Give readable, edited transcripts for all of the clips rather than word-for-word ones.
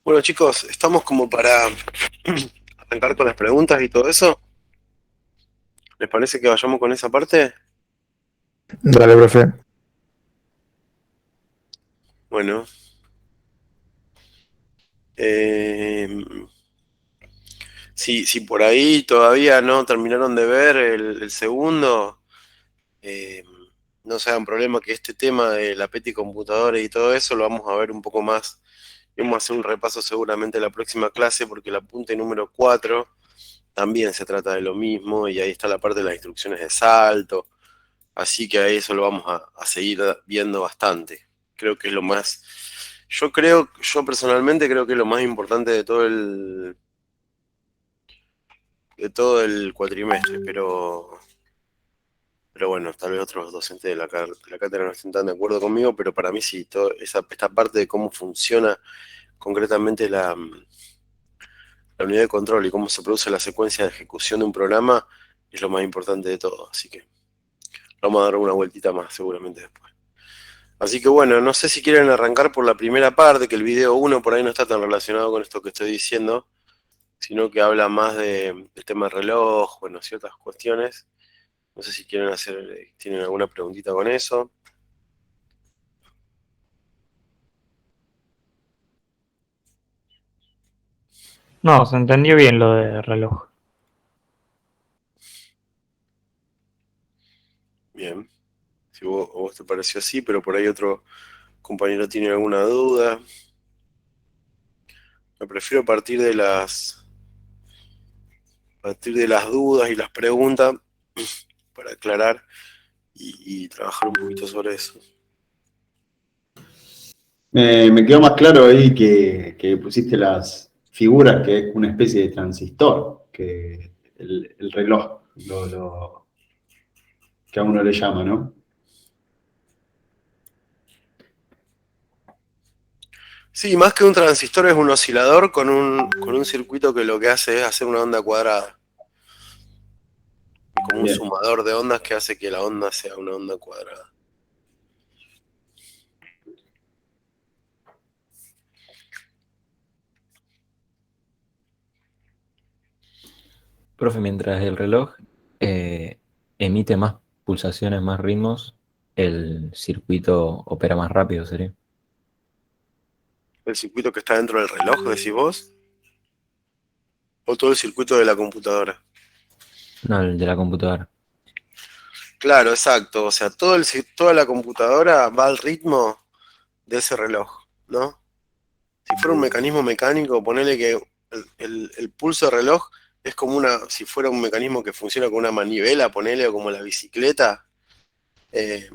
Bueno, chicos, estamos como para arrancar con las preguntas y todo eso. ¿Les parece que vayamos con esa parte? Dale, profe. Bueno, eh, si por ahí todavía no terminaron de ver el segundo, eh, no se hagan problema que este tema de la PETI computadora y todo eso lo vamos a ver un poco más. Vamos a hacer un repaso seguramente en la próxima clase porque el apunte número 4 también se trata de lo mismo y ahí está la parte de las instrucciones de salto. Así que a eso lo vamos a seguir viendo bastante. Creo que es lo más, yo personalmente creo que es lo más importante de todo el cuatrimestre, pero bueno, tal vez otros docentes de la cátedra no estén tan de acuerdo conmigo, pero para mí sí, esta parte de cómo funciona concretamente la unidad de control y cómo se produce la secuencia de ejecución de un programa es lo más importante de todo. Así que vamos a dar una vueltita más seguramente después. Así que bueno, no sé si quieren arrancar por la primera parte, que el video uno por ahí no está tan relacionado con esto que estoy diciendo, sino que habla más del tema del reloj, bueno, ciertas cuestiones. No sé si quieren tienen alguna preguntita con eso. No, se entendió bien lo de reloj. Bien, si a vos te pareció así, pero por ahí otro compañero tiene alguna duda. Me prefiero partir de las dudas y las preguntas para aclarar y trabajar un poquito sobre eso. Me quedó más claro ahí que pusiste las figuras, que es una especie de transistor, que el reloj, que a uno le llama, ¿no? Sí, más que un transistor es un oscilador con un circuito que lo que hace es hacer una onda cuadrada. Como un Bien. sumador de ondas que hace que la onda sea una onda cuadrada. Profe, mientras el reloj eh, emite más pulsaciones, más ritmos, el circuito opera más rápido, ¿sería? El circuito que está dentro del reloj, decís vos, o todo el circuito de la computadora. No, el de la computadora. Claro, exacto. O sea, toda la computadora va al ritmo de ese reloj, ¿no? Si fuera un mecanismo mecánico, ponele que el pulso de reloj es como si fuera un mecanismo que funciona con una manivela, ponele, o como la bicicleta.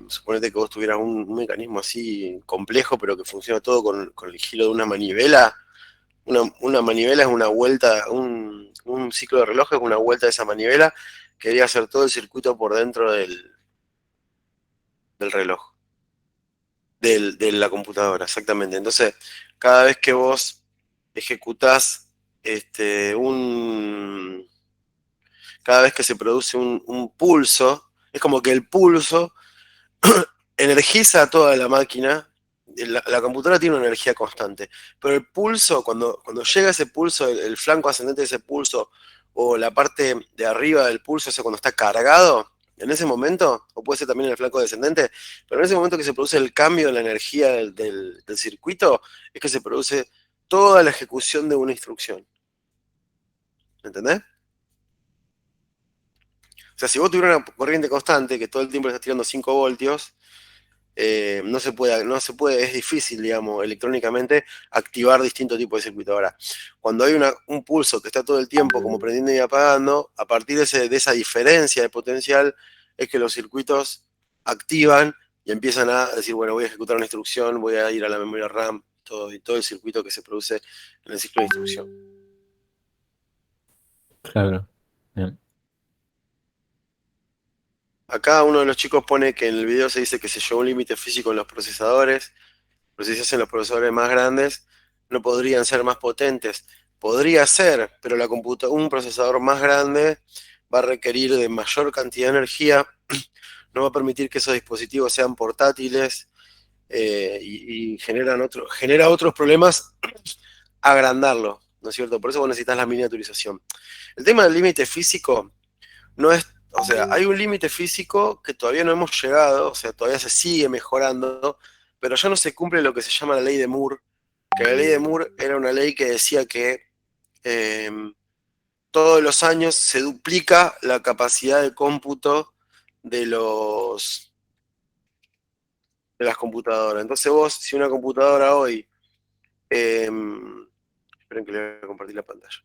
Suponete que vos tuvieras un mecanismo así complejo, pero que funciona todo con el giro de una manivela. Una manivela es una vuelta, un ciclo de reloj es una vuelta de esa manivela que debería hacer todo el circuito por dentro del reloj, de la computadora, exactamente. Entonces, cada vez que vos ejecutás este, un, cada vez que se produce un pulso, es como que el pulso energiza a toda la máquina. La computadora tiene una energía constante, pero el pulso, cuando llega ese pulso, el flanco ascendente de ese pulso, o la parte de arriba del pulso, o sea, cuando está cargado, en ese momento, o puede ser también el flanco descendente, pero en ese momento que se produce el cambio en la energía del circuito, es que se produce toda la ejecución de una instrucción. ¿Entendés? O sea, si vos tuvieras una corriente constante que todo el tiempo le estás tirando 5 voltios, no se puede, es difícil, digamos, electrónicamente activar distintos tipos de circuito. Ahora, cuando hay un pulso que está todo el tiempo como prendiendo y apagando, a partir de esa diferencia de potencial es que los circuitos activan y empiezan a decir, bueno, voy a ejecutar una instrucción, voy a ir a la memoria RAM, y todo el circuito que se produce en el ciclo de instrucción. Claro. Bien. Acá uno de los chicos pone que en el video se dice que se llegó a un límite físico en los procesadores. Pero si se hacen los procesadores más grandes, no podrían ser más potentes. Podría ser, pero un procesador más grande va a requerir de mayor cantidad de energía, no va a permitir que esos dispositivos sean portátiles, y genera otros problemas agrandarlo, ¿no es cierto? Por eso vos necesitas la miniaturización. El tema del límite físico no es, o sea, hay un límite físico que todavía no hemos llegado, o sea, todavía se sigue mejorando, pero ya no se cumple lo que se llama la ley de Moore, que la ley de Moore era una ley que decía que eh, todos los años se duplica la capacidad de cómputo de de las computadoras. Entonces vos, si una computadora hoy, esperen que le voy a compartir la pantalla.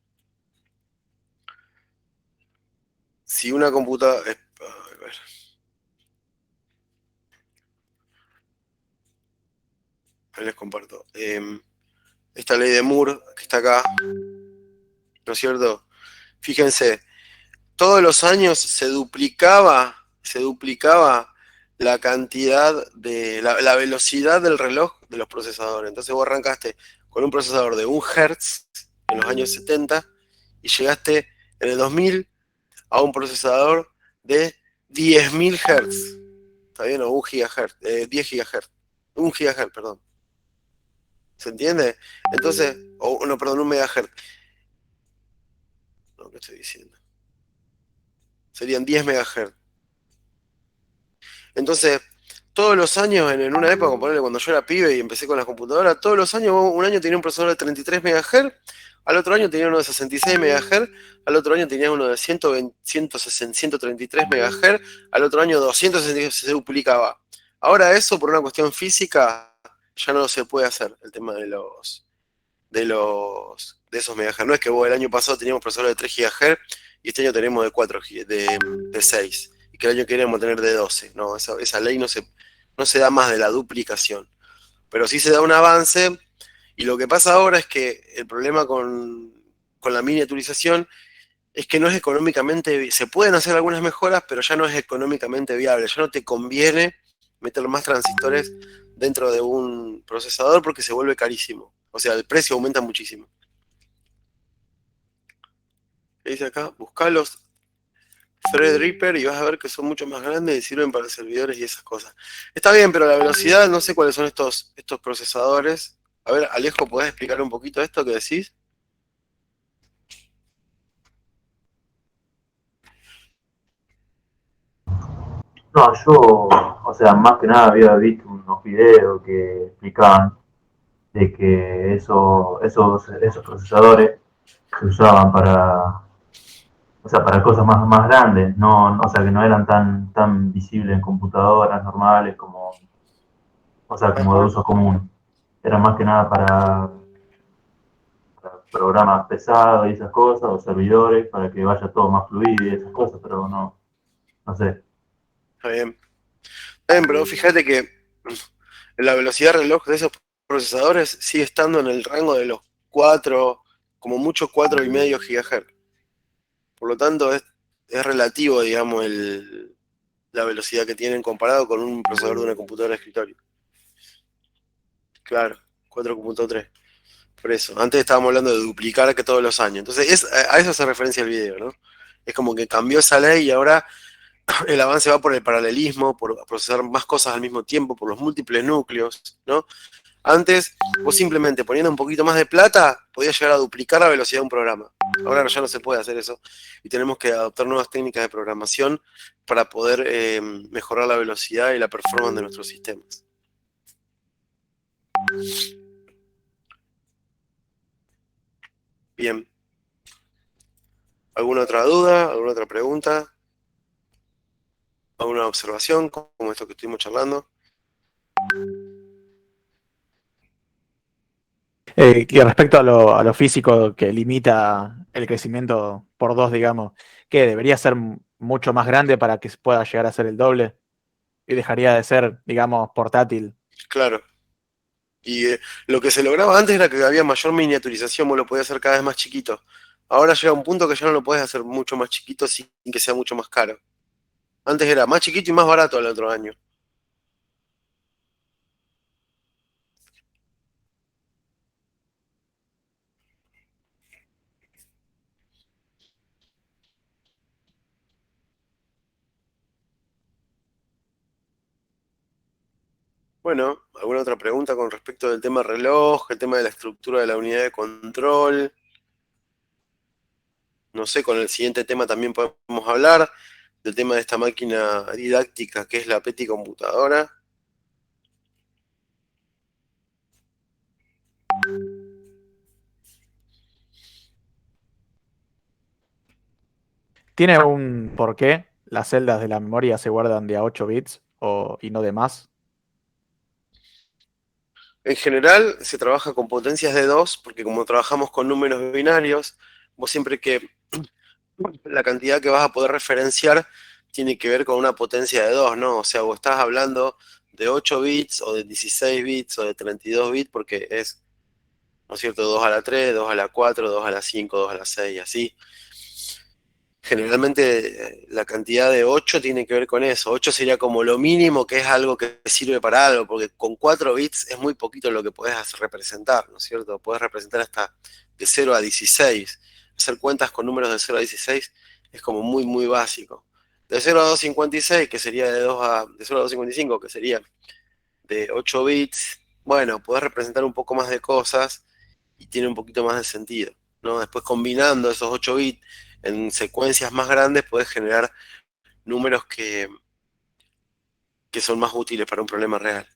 Si una computadora, a ver, ahí les comparto. Esta ley de Moore que está acá, ¿no es cierto? Fíjense, todos los años se duplicaba la cantidad de la velocidad del reloj de los procesadores. Entonces vos arrancaste con un procesador de 1 Hz en los años 70 y llegaste en el 2000 a un procesador de 10.000 Hz. ¿Está bien? O 1 GHz, 10 GHz. 1 GHz, perdón. ¿Se entiende? Entonces, o no, perdón, 1 MHz. No, ¿qué estoy diciendo? Serían 10 MHz. Entonces, todos los años, en una época, ponele, cuando yo era pibe y empecé con las computadoras, todos los años, un año tenía un procesador de 33 MHz, al otro año tenía uno de 66 MHz, al otro año tenía uno de 120, 160, 133 MHz, al otro año 260, se duplicaba. Ahora eso, por una cuestión física, ya no se puede hacer, el tema de esos megahertz. No es que vos el año pasado teníamos procesadores de 3 GHz y este año tenemos de 4 de 6 y que el año que viene vamos a tener de 12. No, esa ley no se da más de la duplicación, pero sí se da un avance. Y lo que pasa ahora es que el problema con la miniaturización es que no es económicamente, se pueden hacer algunas mejoras, pero ya no es económicamente viable, ya no te conviene meter más transistores dentro de un procesador porque se vuelve carísimo. O sea, el precio aumenta muchísimo. ¿Qué dice acá? Buscá los Threadripper y vas a ver que son mucho más grandes y sirven para servidores y esas cosas. Está bien, pero la velocidad, no sé cuáles son estos procesadores. A ver, Alejo, ¿podés explicar un poquito esto que decís? No, yo, o sea, más que nada había visto unos videos que explicaban de que esos procesadores se usaban para, o sea, para cosas más grandes, o sea, que no eran tan visibles en computadoras normales como, o sea, como de Ajá. uso común. Era más que nada para programas pesados y esas cosas, o servidores, para que vaya todo más fluido y esas cosas, pero no sé. Está bien. Está bien, pero fíjate que la velocidad reloj de esos procesadores sigue estando en el rango de los 4, como mucho 4,5 GHz. Por lo tanto, es relativo, digamos, la velocidad que tienen comparado con un procesador de una computadora de escritorio. Claro, 4,3. Por eso, antes estábamos hablando de duplicar que todos los años. Entonces, a eso hace referencia el video, ¿no? Es como que cambió esa ley y ahora el avance va por el paralelismo, por procesar más cosas al mismo tiempo, por los múltiples núcleos, ¿no? Antes, vos simplemente poniendo un poquito más de plata, podías llegar a duplicar la velocidad de un programa. Ahora ya no se puede hacer eso y tenemos que adoptar nuevas técnicas de programación para poder mejorar la velocidad y la performance de nuestros sistemas. Bien. ¿Alguna otra duda? ¿Alguna otra pregunta? ¿Alguna observación como esto que estuvimos charlando? Y respecto a lo físico que limita el crecimiento por dos, digamos, que debería ser mucho más grande para que pueda llegar a ser el doble y dejaría de ser, digamos, portátil. Claro. Y lo que se lograba antes era que había mayor miniaturización, vos lo podías hacer cada vez más chiquito. Ahora llega un punto que ya no lo podés hacer mucho más chiquito sin que sea mucho más caro. Antes era más chiquito y más barato el otro año. Bueno. Bueno, ¿alguna otra pregunta con respecto del tema reloj, el tema de la estructura de la unidad de control? No sé, con el siguiente tema también podemos hablar del tema de esta máquina didáctica que es la PETI computadora. ¿Tiene un por qué las celdas de la memoria se guardan de a 8 bits y no de más? En general se trabaja con potencias de 2 porque como trabajamos con números binarios, vos siempre que la cantidad que vas a poder referenciar tiene que ver con una potencia de 2, ¿no? O sea, vos estás hablando de 8 bits o de 16 bits o de 32 bits porque es, ¿no es cierto?, 2 a la 3, 2 a la 4, 2 a la 5, 2 a la 6, así. Generalmente la cantidad de 8 tiene que ver con eso. 8 sería como lo mínimo, que es algo que sirve para algo, porque con 4 bits es muy poquito lo que podés representar, ¿no es cierto? Podés representar hasta de 0 a 16. Hacer cuentas con números de 0 a 16 es como muy, muy básico. De 0 a 256, que sería de 0 a 255, que sería de 8 bits, bueno, podés representar un poco más de cosas y tiene un poquito más de sentido, ¿no? Después combinando esos 8 bits en secuencias más grandes podés generar números que son más útiles para un problema real.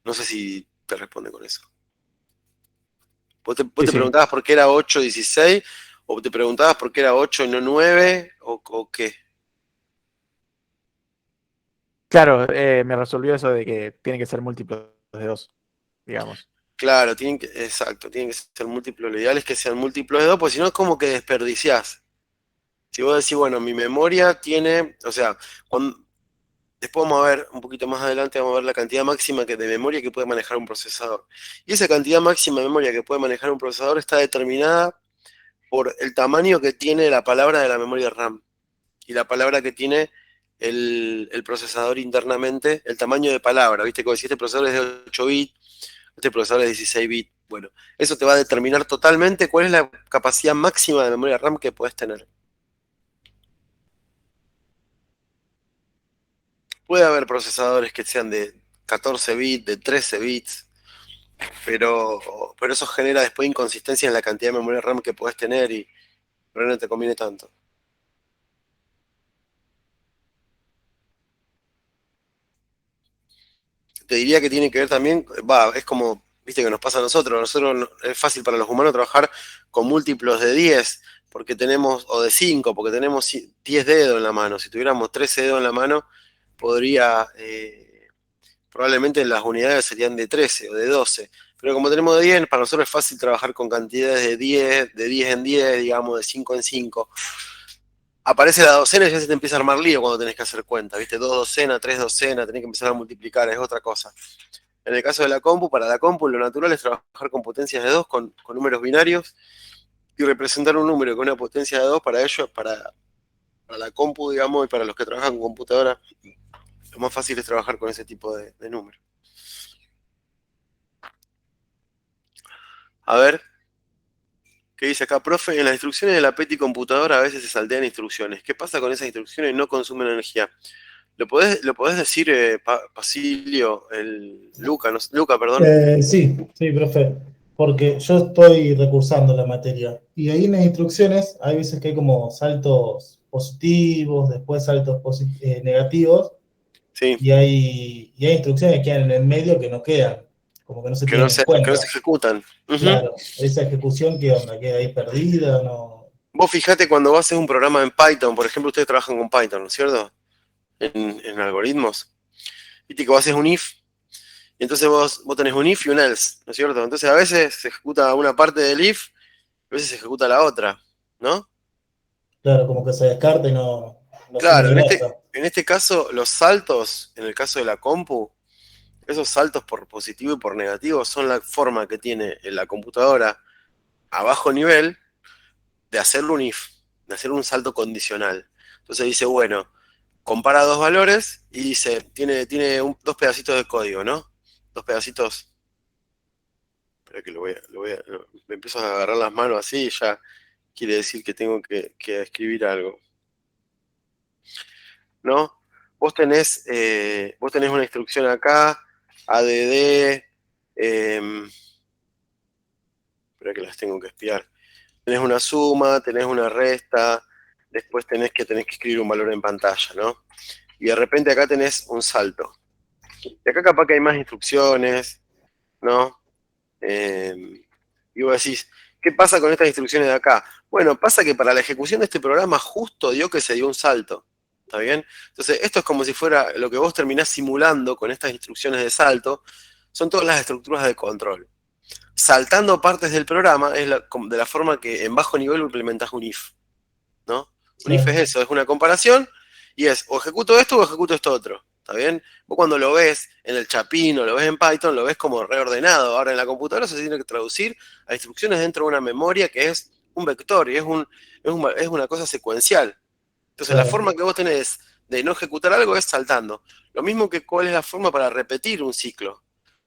No sé si te responde con eso. ¿Vos Sí, te sí. preguntabas por qué era 8 16? ¿O te preguntabas por qué era 8 y no 9? ¿O qué? Claro, me resolvió eso de que tiene que ser múltiplos de 2, digamos. Claro, exacto, tienen que ser múltiplos. Lo ideal es que sean múltiplos de 2, porque si no es como que desperdiciás. Si vos decís, bueno, mi memoria tiene, o sea, después vamos a ver, un poquito más adelante, vamos a ver la cantidad máxima de memoria que puede manejar un procesador. Y esa cantidad máxima de memoria que puede manejar un procesador está determinada por el tamaño que tiene la palabra de la memoria RAM y la palabra que tiene el procesador internamente, el tamaño de palabra. Viste que si este procesador es de 8 bits, este procesador es de 16 bits. Bueno, eso te va a determinar totalmente cuál es la capacidad máxima de memoria RAM que puedes tener. Puede haber procesadores que sean de 14 bits, de 13 bits, pero eso genera después inconsistencia en la cantidad de memoria RAM que puedes tener y no te conviene tanto. Te diría que tiene que ver también, es como, viste que nos pasa a nosotros es fácil para los humanos trabajar con múltiplos de 10, porque tenemos, o de 5, porque tenemos 10 dedos en la mano. Si tuviéramos 13 dedos en la mano, podría, probablemente las unidades serían de 13 o de 12. Pero como tenemos de 10, para nosotros es fácil trabajar con cantidades de 10 en 10, digamos, de 5 en 5. Aparece la docena y ya se te empieza a armar lío cuando tenés que hacer cuenta, ¿viste? 2 docenas, 3 docenas, tenés que empezar a multiplicar, es otra cosa. En el caso de la compu, para la compu lo natural es trabajar con potencias de 2, con números binarios, y representar un número con una potencia de 2 para ellos, para la compu, digamos, y para los que trabajan con computadora, lo más fácil es trabajar con ese tipo de números. A ver, ¿qué dice acá? Profe, en las instrucciones de la PETI computadora a veces se saltean instrucciones. ¿Qué pasa con esas instrucciones? No consumen energía. ¿Lo podés decir, Basilio, Luca, no, Luca, perdón? Sí, sí, profe, porque yo estoy recursando la materia y ahí en las instrucciones hay veces que hay como saltos positivos, después saltos negativos Sí, y hay instrucciones que quedan en el medio que no quedan, como que no se tienen en que no se cuenta. ejecutan. Ujú. Claro, esa ejecución, ¿qué onda? ¿Queda ahí perdida? No. Vos fijate cuando vos haces un programa en Python, por ejemplo, ustedes trabajan con Python, ¿no es cierto? En algoritmos. Viste que vos haces un if, y entonces vos tenés un if y un else, ¿no es cierto? Entonces a veces se ejecuta una parte del if, a veces se ejecuta la otra, ¿no? Claro, como que se descarta y no se Claro, ingresa. en este caso, los saltos, en el caso de la compu, esos saltos por positivo y por negativo son la forma que tiene en la computadora a bajo nivel de hacer un if, de hacer un salto condicional. Entonces dice, bueno, compara dos valores y dice, tiene dos pedacitos de código, ¿no? Dos pedacitos. Espera que me empiezo a agarrar las manos así y ya quiere decir que tengo que escribir algo, ¿no? Vos tenés una instrucción acá ADD, espera que las tengo que espiar. Tenés una suma, tenés una resta, después tenés que escribir un valor en pantalla, ¿no? Y de repente acá tenés un salto. Y acá capaz que hay más instrucciones, ¿no? Y vos decís, ¿qué pasa con estas instrucciones de acá? Bueno, pasa que para la ejecución de este programa justo dio que se dio un salto, ¿está bien? Entonces, esto es como si fuera lo que vos terminás simulando con estas instrucciones de salto, son todas las estructuras de control. Saltando partes del programa es de la forma que en bajo nivel implementás un if, ¿no? Un if es eso, es una comparación y es o ejecuto esto o ejecuto esto otro, ¿está bien? Vos cuando lo ves en el Chapin o lo ves en Python, lo ves como reordenado. Ahora en la computadora se tiene que traducir a instrucciones dentro de una memoria que es un vector y es una cosa secuencial. Entonces la forma que vos tenés de no ejecutar algo es saltando. Lo mismo que cuál es la forma para repetir un ciclo.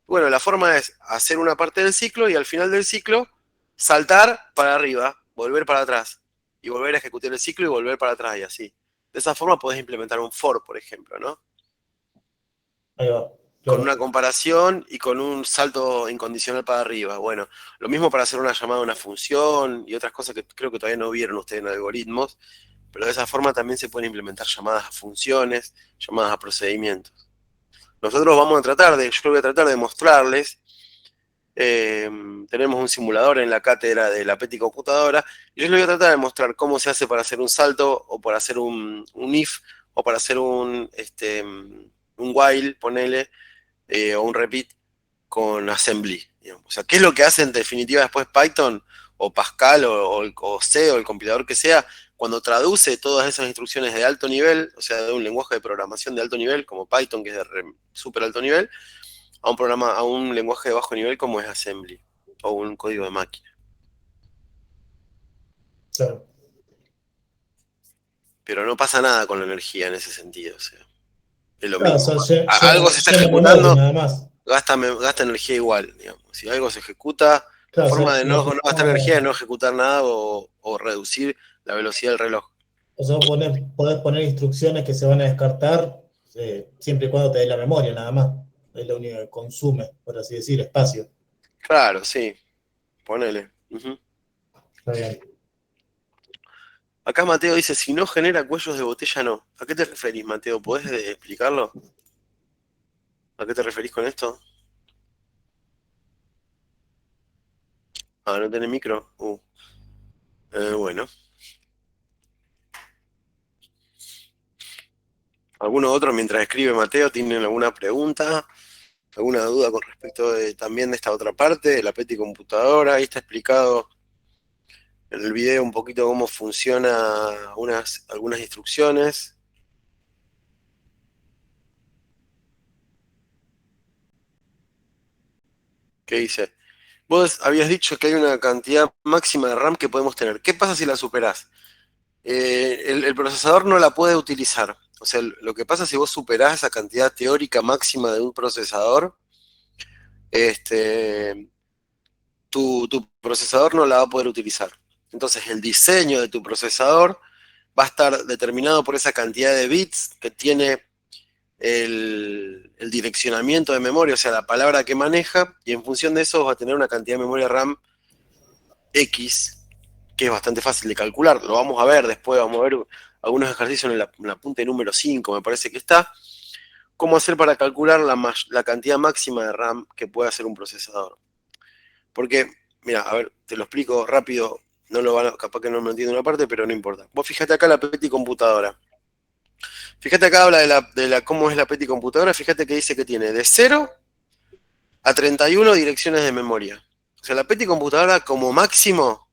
Bueno, la forma es hacer una parte del ciclo y al final del ciclo saltar para arriba, volver para atrás y volver a ejecutar el ciclo y volver para atrás y así. De esa forma podés implementar un for, por ejemplo, ¿no? Ahí va. Con una comparación y con un salto incondicional para arriba. Bueno, lo mismo para hacer una llamada a una función y otras cosas que creo que todavía no vieron ustedes en algoritmos, pero de esa forma también se pueden implementar llamadas a funciones, llamadas a procedimientos. Nosotros yo voy a tratar de mostrarles, tenemos un simulador en la cátedra de la PETI computadora, y yo les voy a tratar de mostrar cómo se hace para hacer un salto, o para hacer un if, o para hacer un while, ponele, o un repeat con assembly, digamos. O sea, ¿qué es lo que hace en definitiva después Python, o Pascal, o C, o el compilador que sea, cuando traduce todas esas instrucciones de alto nivel, o sea, de un lenguaje de programación de alto nivel, como Python, que es de súper alto nivel, a un lenguaje de bajo nivel como es Assembly, o un código de máquina. Claro. Pero no pasa nada con la energía en ese sentido, o sea, es lo Claro, mismo. o sea, Algo se está llena memoria ejecutando, nada más. gasta energía igual, digamos. Si algo se ejecuta, la Claro, forma o sea, de no gastar energía es no ejecutar nada o reducir la velocidad del reloj. O sea, podés poner instrucciones que se van a descartar siempre y cuando te dé la memoria, nada más. Es lo único que consume, por así decir, espacio. Claro, sí, ponele. Está bien. Acá Mateo dice, si no genera cuellos de botella, no. ¿A qué te referís, Mateo? ¿Podés explicarlo? ¿A qué te referís con esto? Ah, ¿no tenés micro? Bueno. ¿Alguno otro mientras escribe Mateo tienen alguna pregunta? ¿Alguna duda con respecto también de esta otra parte, de la PETI computadora? Ahí está explicado en el video un poquito cómo funciona algunas instrucciones. ¿Qué dice? Vos habías dicho que hay una cantidad máxima de RAM que podemos tener. ¿Qué pasa si la superás? El procesador no la puede utilizar. O sea, lo que pasa si vos superás esa cantidad teórica máxima de un procesador, tu procesador no la va a poder utilizar. Entonces el diseño de tu procesador va a estar determinado por esa cantidad de bits que tiene el direccionamiento de memoria, o sea, la palabra que maneja, y en función de eso va a tener una cantidad de memoria RAM X, que es bastante fácil de calcular. Lo vamos a ver después, vamos a ver algunos ejercicios en la punta número 5, me parece que está. ¿Cómo hacer para calcular la cantidad máxima de RAM que puede hacer un procesador? Porque, mira, a ver, te lo explico rápido, capaz que no me entiendo una parte, pero no importa. Vos fíjate acá la PETI computadora. Fíjate acá habla de cómo es la PETI computadora, fíjate que dice que tiene de 0 a 31 direcciones de memoria. O sea, la PETI computadora como máximo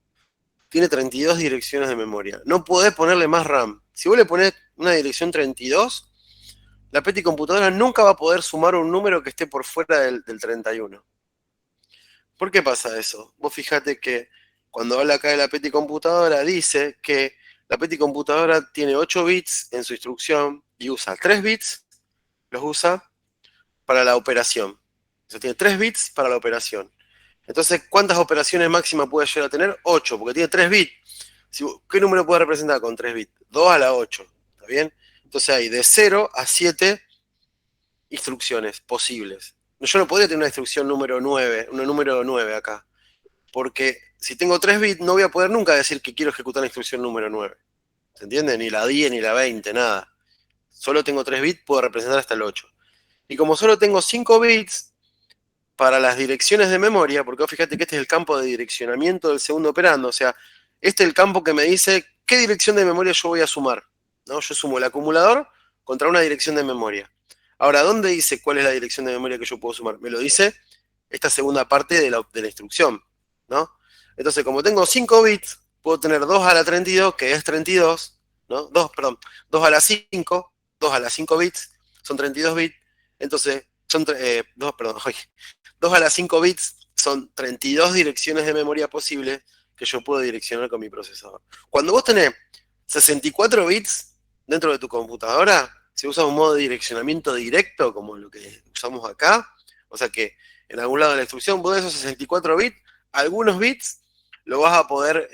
tiene 32 direcciones de memoria. No podés ponerle más RAM. Si vos le ponés una dirección 32, la PETI computadora nunca va a poder sumar un número que esté por fuera del 31. ¿Por qué pasa eso? Vos fíjate que cuando habla acá de la PETI computadora, dice que la PETI computadora tiene 8 bits en su instrucción y usa 3 bits, los usa para la operación. O sea, tiene 3 bits para la operación. Entonces, ¿cuántas operaciones máximas puede llegar a tener? 8, porque tiene 3 bits. ¿Qué número puede representar con 3 bits? 2 a la 8, ¿está bien? Entonces hay de 0 a 7 instrucciones posibles. Yo no podría tener una instrucción número 9, una número 9 acá. Porque si tengo 3 bits, no voy a poder nunca decir que quiero ejecutar la instrucción número 9. ¿Se entiende? Ni la 10, ni la 20, nada. Solo tengo 3 bits, puedo representar hasta el 8. Y como solo tengo 5 bits para las direcciones de memoria, porque vos fíjate que este es el campo de direccionamiento del segundo operando, o sea, este es el campo que me dice qué dirección de memoria yo voy a sumar, ¿no? Yo sumo el acumulador contra una dirección de memoria. Ahora, ¿dónde dice cuál es la dirección de memoria que yo puedo sumar? Me lo dice esta segunda parte de la instrucción, ¿no? Entonces, como tengo 5 bits, puedo tener 2 a la 32, que es 32, ¿no? 2 a la 5, 2 a la 5 bits, son 32 bits, entonces, 2 a la 5 bits son 32 direcciones de memoria posibles que yo puedo direccionar con mi procesador. Cuando vos tenés 64 bits dentro de tu computadora, se usa un modo de direccionamiento directo, como lo que usamos acá, o sea que en algún lado de la instrucción, vos de esos 64 bits, algunos bits lo vas a poder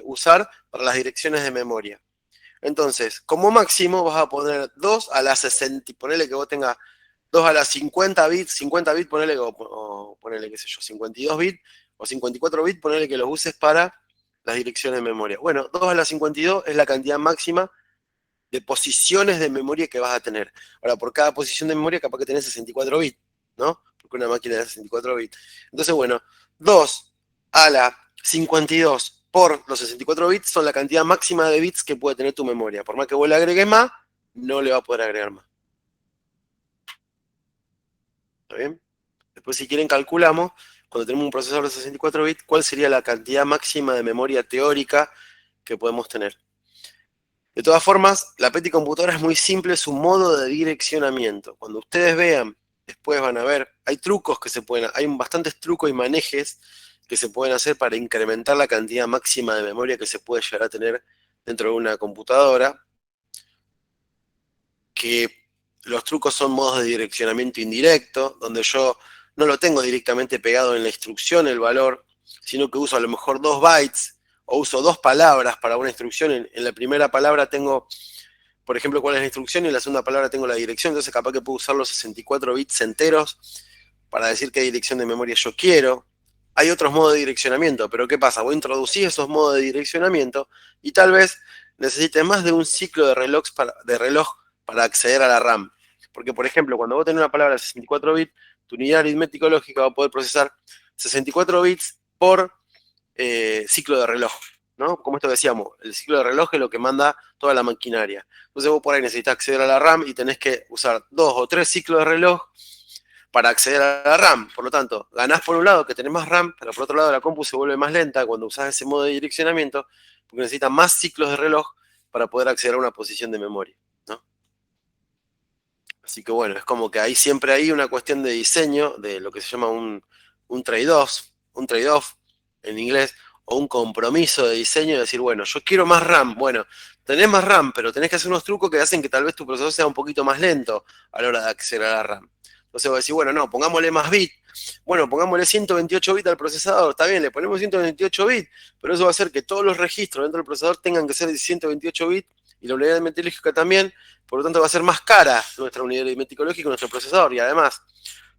usar para las direcciones de memoria. Entonces, como máximo vas a poner 2 a la 60, ponele que vos tengas 2 a la 50 bits, ponele, o ponele, qué sé yo, 52 bits o 54 bits, ponele que los uses para las direcciones de memoria. Bueno, 2 a la 52 es la cantidad máxima de posiciones de memoria que vas a tener. Ahora, por cada posición de memoria capaz que tenés 64 bits, ¿no? Porque una máquina de 64 bits. Entonces, bueno, 2 a la 52 por los 64 bits son la cantidad máxima de bits que puede tener tu memoria. Por más que vos le agregues más, no le va a poder agregar más. ¿Está bien? Después, si quieren, calculamos, cuando tenemos un procesador de 64 bits, cuál sería la cantidad máxima de memoria teórica que podemos tener. De todas formas, la Petty computadora es muy simple, es un modo de direccionamiento. Cuando ustedes vean, después van a ver, hay trucos que se pueden, hay bastantes trucos y manejes que se pueden hacer para incrementar la cantidad máxima de memoria que se puede llegar a tener dentro de una computadora, que los trucos son modos de direccionamiento indirecto, donde yo no lo tengo directamente pegado en la instrucción el valor, sino que uso a lo mejor 2 bytes, o uso 2 palabras para una instrucción. En la primera palabra tengo, por ejemplo, cuál es la instrucción, y en la segunda palabra tengo la dirección, entonces capaz que puedo usar los 64 bits enteros para decir qué dirección de memoria yo quiero. Hay otros modos de direccionamiento, pero ¿qué pasa? Voy a introducir esos modos de direccionamiento y tal vez necesite más de un ciclo de reloj para acceder a la RAM. Porque, por ejemplo, cuando vos tenés una palabra de 64 bits, tu unidad aritmética lógica va a poder procesar 64 bits por ciclo de reloj, ¿no? Como esto decíamos, el ciclo de reloj es lo que manda toda la maquinaria. Entonces vos por ahí necesitas acceder a la RAM y tenés que usar 2 o 3 ciclos de reloj para acceder a la RAM. Por lo tanto, ganás por un lado que tenés más RAM, pero por otro lado la compu se vuelve más lenta cuando usás ese modo de direccionamiento, porque necesita más ciclos de reloj para poder acceder a una posición de memoria, ¿no? Así que bueno, es como que hay siempre ahí una cuestión de diseño, de lo que se llama un trade-off en inglés, o un compromiso de diseño, de decir, bueno, yo quiero más RAM. Bueno, tenés más RAM, pero tenés que hacer unos trucos que hacen que tal vez tu procesador sea un poquito más lento a la hora de acceder a la RAM. Entonces vos decís, bueno, no, pongámosle más bits. Bueno, pongámosle 128 bits al procesador. Está bien, le ponemos 128 bits, pero eso va a hacer que todos los registros dentro del procesador tengan que ser de 128 bits y la unidad aritmética también. Por lo tanto, va a ser más cara nuestra unidad aritmética lógica, nuestro procesador. Y además,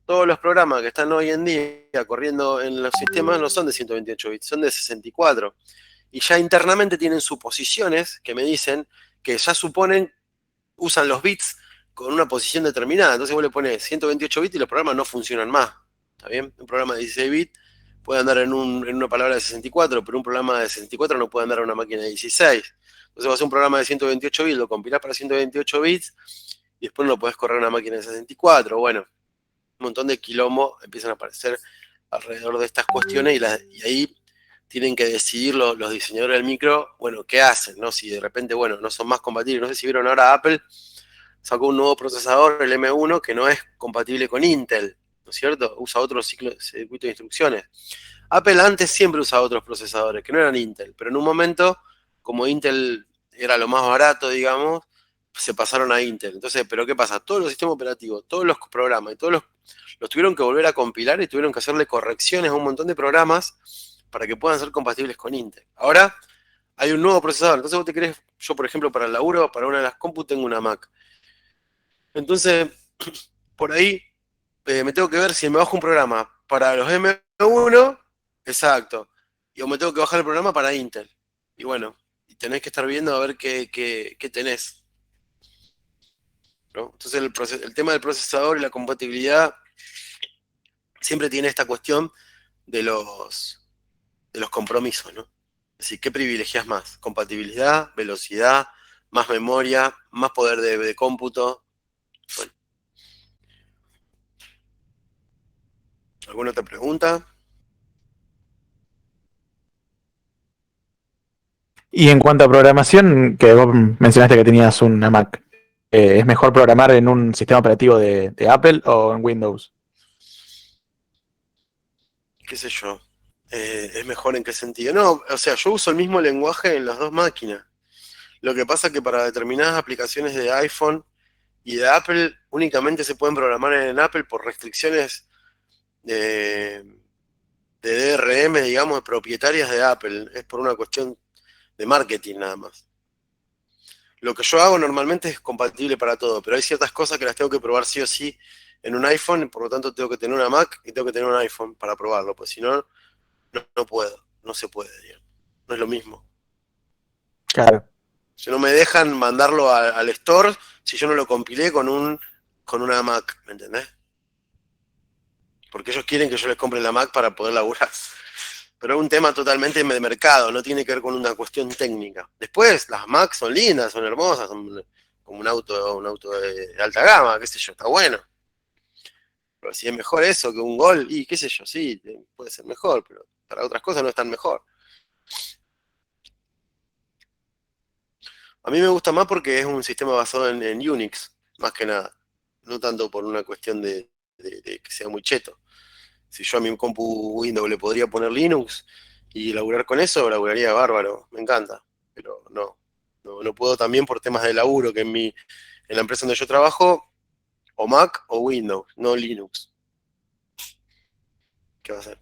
todos los programas que están hoy en día corriendo en los sistemas no son de 128 bits, son de 64. Y ya internamente tienen suposiciones que me dicen que ya suponen, usan los bits con una posición determinada. Entonces vos le pones 128 bits y los programas no funcionan más. ¿Está bien? Un programa de 16 bits puede andar en una palabra de 64, pero un programa de 64 no puede andar en una máquina de 16. Entonces vas a hacer un programa de 128 bits, lo compilás para 128 bits y después no lo podés correr en una máquina de 64. Bueno, un montón de quilombo empiezan a aparecer alrededor de estas cuestiones y ahí tienen que decidir los diseñadores del micro, bueno, ¿qué hacen? ¿No? Si de repente, bueno, no son más compatibles. No sé si vieron ahora Apple sacó un nuevo procesador, el M1, que no es compatible con Intel, ¿no es cierto? Usa otro circuito de instrucciones. Apple antes siempre usaba otros procesadores que no eran Intel, pero en un momento, como Intel era lo más barato, digamos, se pasaron a Intel. Entonces, ¿pero qué pasa? Todos los sistemas operativos, todos los programas, y todos los tuvieron que volver a compilar y tuvieron que hacerle correcciones a un montón de programas para que puedan ser compatibles con Intel. Ahora hay un nuevo procesador. Entonces vos te querés, yo por ejemplo para el laburo, para una de las compu tengo una Mac. Entonces, por ahí me tengo que ver si me bajo un programa para los M1, exacto, y o me tengo que bajar el programa para Intel. Y bueno, y tenés que estar viendo a ver qué tenés, ¿no? Entonces el tema del procesador y la compatibilidad siempre tiene esta cuestión de los compromisos, ¿no? Es decir, ¿qué privilegias más? Compatibilidad, velocidad, más memoria, más poder de cómputo. Bueno, ¿alguna otra pregunta? Y en cuanto a programación, que vos mencionaste que tenías una Mac, ¿es mejor programar en un sistema operativo de Apple o en Windows? ¿Qué sé yo? ¿Es mejor en qué sentido? No, o sea, yo uso el mismo lenguaje en las dos máquinas. Lo que pasa es que para determinadas aplicaciones de iPhone y de Apple únicamente se pueden programar en Apple por restricciones de DRM, digamos, propietarias de Apple. Es por una cuestión de marketing nada más. Lo que yo hago normalmente es compatible para todo, pero hay ciertas cosas que las tengo que probar sí o sí en un iPhone, por lo tanto tengo que tener una Mac y tengo que tener un iPhone para probarlo, pues si no, no puedo, no se puede, digamos. No es lo mismo. Claro. Si no me dejan mandarlo al store si yo no lo compilé con una Mac, ¿me entendés? Porque ellos quieren que yo les compre la Mac para poder laburar. Pero es un tema totalmente de mercado, no tiene que ver con una cuestión técnica. Después, las Macs son lindas, son hermosas, son como un auto de alta gama, qué sé yo, está bueno. Pero si es mejor eso que un Gol, y qué sé yo, sí, puede ser mejor, pero para otras cosas no es tan mejor. A mí me gusta más porque es un sistema basado en Unix, más que nada. No tanto por una cuestión de que sea muy cheto. Si yo a mi compu Windows le podría poner Linux y laburar con eso, laburaría bárbaro, me encanta. Pero no puedo también por temas de laburo, que en la empresa donde yo trabajo, o Mac o Windows, no Linux. ¿Qué va a hacer?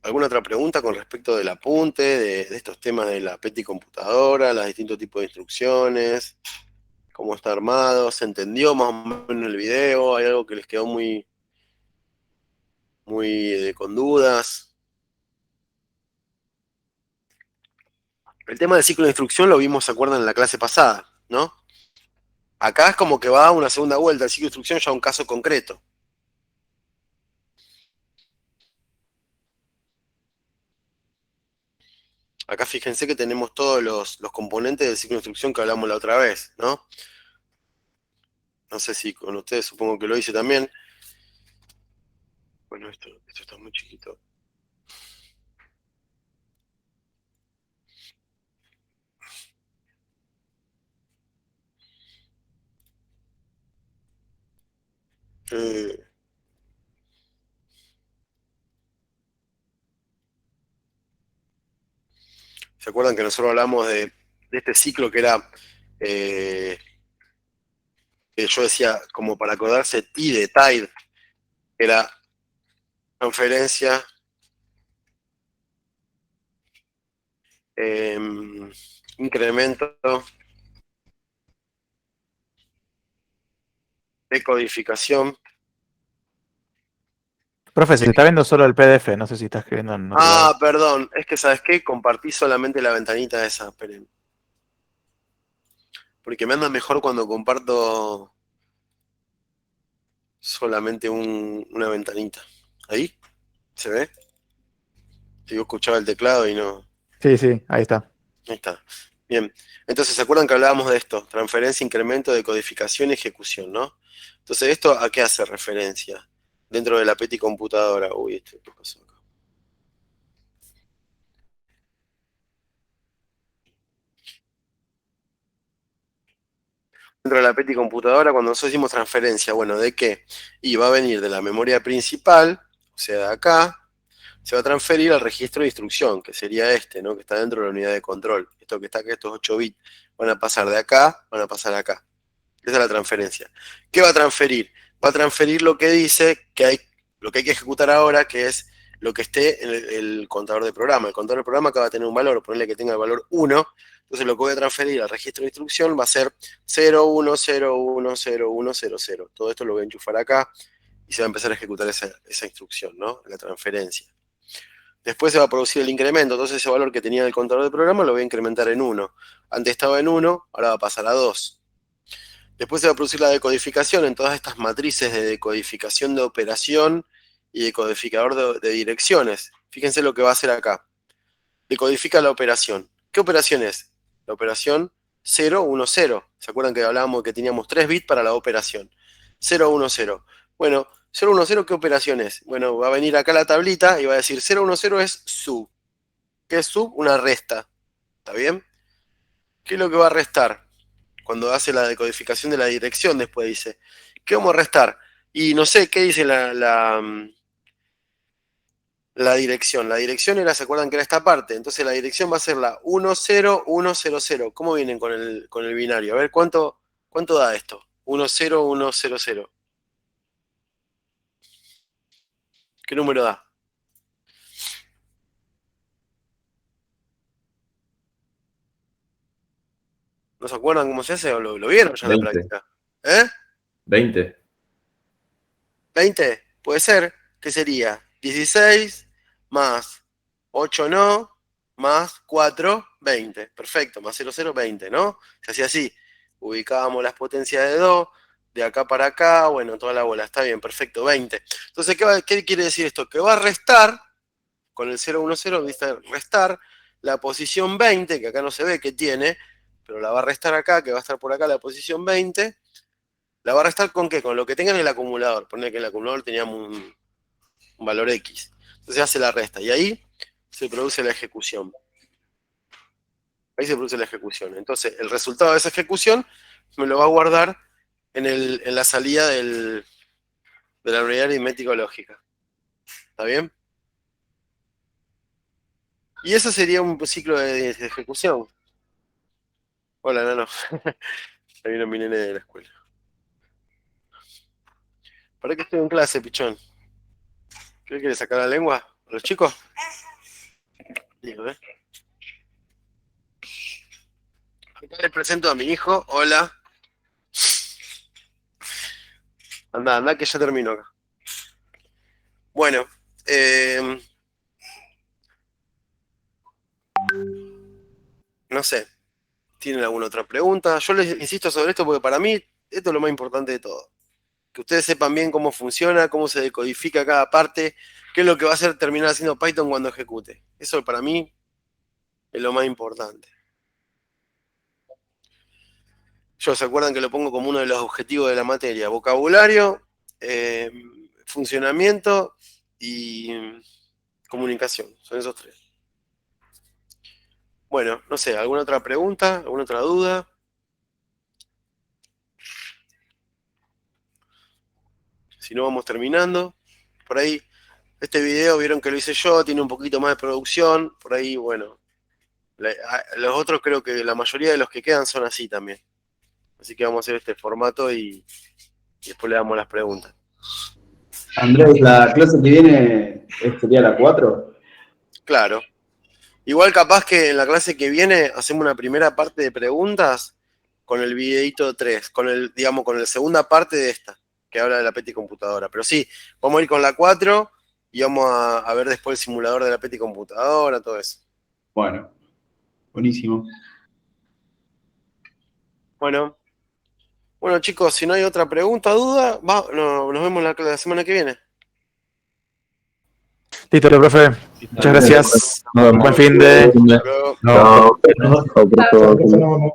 ¿Alguna otra pregunta con respecto del apunte, de estos temas de la PETI computadora, los distintos tipos de instrucciones, cómo está armado? ¿Se entendió más o menos el video? ¿Hay algo que les quedó muy con dudas? El tema del ciclo de instrucción lo vimos, ¿se acuerdan, en la clase pasada, ¿no? Acá es como que va a una segunda vuelta, el ciclo de instrucción ya a un caso concreto. Acá fíjense que tenemos todos los componentes del ciclo de instrucción que hablamos la otra vez, ¿no? No sé si con ustedes, supongo que lo hice también. Bueno, esto está muy chiquito. Eh, ¿Se acuerdan que nosotros hablamos de este ciclo que era, eh, que yo decía, como para acordarse, TIDE, TIDE, que era transferencia, incremento, decodificación. Profe, se está viendo solo el PDF, no sé si está escribiendo en otro lado. Perdón, es que ¿sabes qué? Compartí solamente la ventanita esa, esperen. Porque me anda mejor cuando comparto solamente una ventanita. ¿Ahí? ¿Se ve? Yo escuchaba el teclado y no. Sí, sí, ahí está. Ahí está. Bien. Entonces, ¿se acuerdan que hablábamos de esto? Transferencia, incremento, decodificación y ejecución, ¿no? Entonces, ¿esto a qué hace referencia? Dentro de la PETI computadora. Uy, ¿qué pasó acá? Dentro de la PETI computadora, cuando nosotros hicimos transferencia, bueno, ¿de qué? Y va a venir de la memoria principal, o sea, de acá, se va a transferir al registro de instrucción, que sería este, ¿no? Que está dentro de la unidad de control. Esto que está acá, estos 8 bits, van a pasar de acá, van a pasar acá. Esa es la transferencia. ¿Qué va a transferir? Va a transferir lo que dice que lo que hay que ejecutar ahora, que es lo que esté en el contador de programa. El contador de programa acá va a tener un valor, ponerle que tenga el valor 1, entonces lo que voy a transferir al registro de instrucción va a ser 01010100. Todo esto lo voy a enchufar acá y se va a empezar a ejecutar esa instrucción, ¿no? La transferencia. Después se va a producir el incremento, entonces ese valor que tenía en el contador de programa lo voy a incrementar en 1. Antes estaba en 1, ahora va a pasar a 2. Después se va a producir la decodificación en todas estas matrices de decodificación de operación y decodificador de direcciones. Fíjense lo que va a hacer acá. Decodifica la operación. ¿Qué operación es? La operación 010. ¿Se acuerdan que hablábamos que teníamos 3 bits para la operación? 010. Bueno, 010, ¿qué operación es? Bueno, va a venir acá la tablita y va a decir 010 es sub. ¿Qué es sub? Una resta. ¿Está bien? ¿Qué es lo que va a restar? Cuando hace la decodificación de la dirección, después dice, ¿qué vamos a restar? Y no sé, ¿qué dice la dirección? La dirección era, ¿se acuerdan que era esta parte? Entonces la dirección va a ser la 10100. ¿Cómo vienen con el binario? A ver, ¿cuánto da esto? 10100. ¿Qué número da? ¿No se acuerdan cómo se hace o lo vieron ya en la 20. práctica? ¿Eh? 20. ¿20? Puede ser. ¿Qué sería? 16 más 8 no, más 4, 20. Perfecto, más 0, 20, ¿no? Se hacía así. Ubicábamos las potencias de 2, de acá para acá, bueno, toda la bola. Está bien, perfecto, 20. Entonces, ¿qué quiere decir esto? Que va a restar, con el 010, ¿viste? Restar la posición 20, que acá no se ve que tiene, pero la va a restar acá, que va a estar por acá la posición 20. ¿La va a restar con qué? Con lo que tenga en el acumulador. Ponle que en el acumulador teníamos un valor X. Entonces hace la resta. Y ahí se produce la ejecución. Ahí se produce la ejecución. Entonces el resultado de esa ejecución me lo va a guardar en la salida de la unidad aritmética lógica. ¿Está bien? Y eso sería un ciclo de ejecución. Hola, nano. Ahí vino mi nene de la escuela. ¿Para qué estoy en clase, pichón? ¿Qué quiere sacar la lengua? ¿A los chicos? Digo, ¿eh? Acá les presento a mi hijo. Hola. Anda, que ya termino acá. Bueno, no sé. ¿Tienen alguna otra pregunta? Yo les insisto sobre esto porque para mí esto es lo más importante de todo. Que ustedes sepan bien cómo funciona, cómo se decodifica cada parte, qué es lo que va a hacer terminar haciendo Python cuando ejecute. Eso para mí es lo más importante. ¿Se acuerdan que lo pongo como uno de los objetivos de la materia? Vocabulario, funcionamiento y comunicación. Son esos 3. Bueno, no sé, ¿alguna otra pregunta? ¿Alguna otra duda? Si no, vamos terminando. Por ahí, este video vieron que lo hice yo, tiene un poquito más de producción. Por ahí, bueno, los otros creo que la mayoría de los que quedan son así también. Así que vamos a hacer este formato y después le damos las preguntas. Andrés, la clase que viene sería la 4. Claro. Igual capaz que en la clase que viene hacemos una primera parte de preguntas con el videito 3, con la segunda parte de esta, que habla de la PETI computadora. Pero sí, vamos a ir con la 4 y vamos a ver después el simulador de la PETI computadora, todo eso. Bueno, buenísimo. Bueno chicos, si no hay otra pregunta, duda, nos vemos la semana que viene. Listo, profe. Muchas gracias. Nos vemos. Buen fin de... Hasta luego. No, Chao, profe, nos vemos.